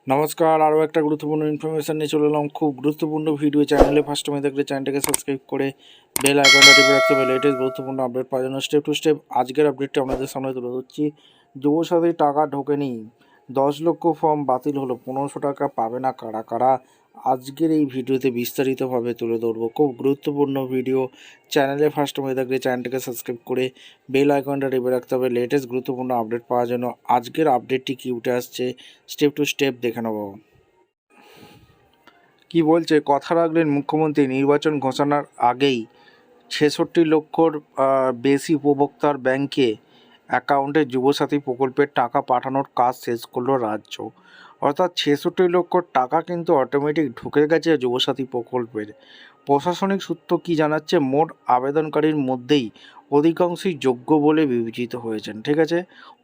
নমস্কার, আরও একটা গুরুত্বপূর্ণ ইনফরমেশান নিয়ে চলে এলাম। খুব গুরুত্বপূর্ণ ভিডিও। চ্যানেলে ফার্স্ট টাইম দেখলে চ্যানেলটাকে সাবস্ক্রাইব করে বেল আইকনটা টিপে রাখতে হবে লেটেস্ট গুরুত্বপূর্ণ আপডেট পাওয়ার জন্য। স্টেপ টু স্টেপ আজকের আপডেটটা আপনাদের সামনে তুলে ধরছি। যুবসাথী টাকা ঢোকেনি, 10 লক্ষ ফর্ম বাতিল হলো, 1500 টাকা পাবে না কারা কারা, আজকের এই ভিডিওতে বিস্তারিতভাবে তুলে ধরবো। খুব গুরুত্বপূর্ণ ভিডিও। চ্যানেলে ফার্স্ট টাইম দেখলে চ্যানেলটাকে সাবস্ক্রাইব করে বেল আইকনটা টিপে রাখতে হবে লেটেস্ট গুরুত্বপূর্ণ আপডেট পাওয়ার জন্য। আজকের আপডেটটি কী উঠে আসছে স্টেপ টু স্টেপ দেখে নেব। কি বলছে, কথা রাখলেন মুখ্যমন্ত্রী, নির্বাচন ঘোষণার আগেই 66 লক্ষর বেশি উপভোক্তার ব্যাংকে অ্যাকাউন্টে যুবসাথী প্রকল্পের টাকা পাঠানোর কাজ শেষ করলো রাজ্য। অর্থাৎ 66 লক্ষ টাকা কিন্তু অটোমেটিক ঢুকে গেছে যুবসাথী প্রকল্পের। প্রশাসনিক সূত্র কি জানাচ্ছে, মোট আবেদনকারীর মধ্যেই অধিকাংশই যোগ্য বলে বিবেচিত হয়েছেন। ঠিক আছে,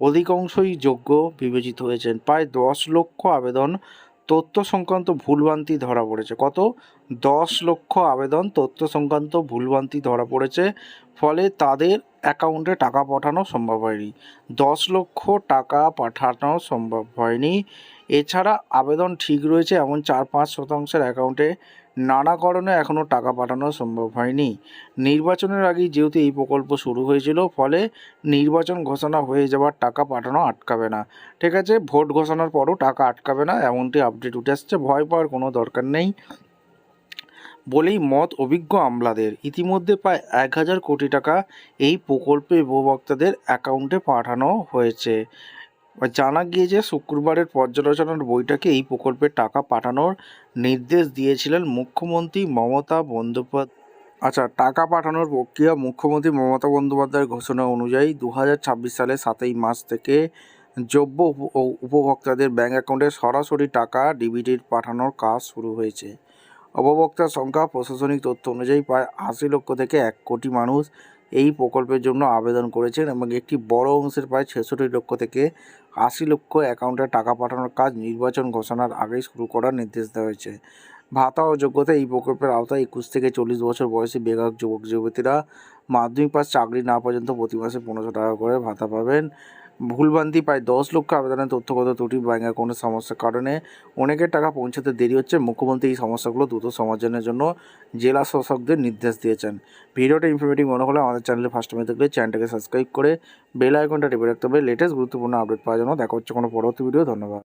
অধিকাংশই যোগ্য বিবেচিত হয়েছেন। প্রায় 10 লক্ষ আবেদন তথ্য সংক্রান্ত ভুলভ্রান্তি ধরা পড়েছে। কত? 10 লক্ষ আবেদন তথ্য সংক্রান্ত ভুলভ্রান্তি ধরা পড়েছে, ফলে তাদের অ্যাকাউন্টে টাকা পাঠানো সম্ভব হয়নি। 10 লক্ষ টাকা পাঠানো সম্ভব হয়নি। এছাড়া আবেদন ঠিক রয়েছে এমন 4-5% অ্যাকাউন্টে নানা কারণে এখনও টাকা পাঠানো সম্ভব হয়নি। নির্বাচনের আগেই যেহেতু এই প্রকল্প শুরু হয়েছিল, ফলে নির্বাচন ঘোষণা হয়ে যাওয়ার টাকা পাঠানো আটকাবে না। ঠিক আছে, ভোট ঘোষণার পরও টাকা আটকাবে না, এমনটি আপডেট উঠে আসছে। ভয় পাওয়ার কোনো দরকার নেই বলেই মত অভিজ্ঞ আমলাদের। ইতিমধ্যে প্রায় 1000 কোটি টাকা এই প্রকল্পে উপভোক্তাদের অ্যাকাউন্টে পাঠানো হয়েছে। জানা গিয়েছে, শুক্রবারের পর্যালোচনার বৈঠকে এই প্রকল্পের টাকা পাঠানোর নির্দেশ দিয়েছিলেন মুখ্যমন্ত্রী মমতা বন্দ্যোপাধ্যায়। আচ্ছা, টাকা পাঠানোর প্রক্রিয়া। মুখ্যমন্ত্রী মমতা বন্দ্যোপাধ্যায়ের ঘোষণা অনুযায়ী 2026 সালের 7ই মার্চ থেকে যোগ্য উপভোক্তাদের ব্যাঙ্ক অ্যাকাউন্টে সরাসরি টাকা ডিবিটি পাঠানোর কাজ শুরু হয়েছে। উপভোক্তার সংখ্যা। প্রশাসনিক তথ্য অনুযায়ী প্রায় 80 লক্ষ থেকে 1 কোটি মানুষ এই প্রকল্পের জন্য আবেদন করেছেন এবং একটি বড় অংশের প্রায় 66 লক্ষ থেকে 80 লক্ষ অ্যাকাউন্টে টাকা পাঠানোর কাজ নির্বাচন ঘোষণার আগেই শুরু করার নির্দেশ দেওয়া হয়েছে। ভাতা ও যোগ্যতা। এই প্রকল্পের আওতায় 21 থেকে 40 বছর বয়সী বেকার যুবক যুবতীরা মাধ্যমিক পাস, চাকরি না পর্যন্ত প্রতি মাসে 1500 টাকা করে ভাতা পাবেন। ভুলভ্রান্তি। প্রায় 10 লক্ষ আবেদনের তথ্যগত ত্রুটি, ব্যাঙ্ক অ্যাকাউন্টের সমস্যার কারণে অনেকের টাকা পৌঁছাতে দেরি হচ্ছে। মুখ্যমন্ত্রী এই সমস্যাগুলো দ্রুত সমাধানের জন্য জেলা শাসকদের নির্দেশ দিয়েছেন। ভিডিওটা ইনফরমেটিভ মনে হলে আমাদের চ্যানেলে ফার্স্ট টাইম দেখলে চ্যানেলটাকে সাবস্ক্রাইব করে বেল আইকনটা টিপে রাখতে হবে লেটেস্ট গুরুত্বপূর্ণ আপডেট পাওয়ার জন্য। দেখা হচ্ছে কোনো পরবর্তী ভিডিও। ধন্যবাদ।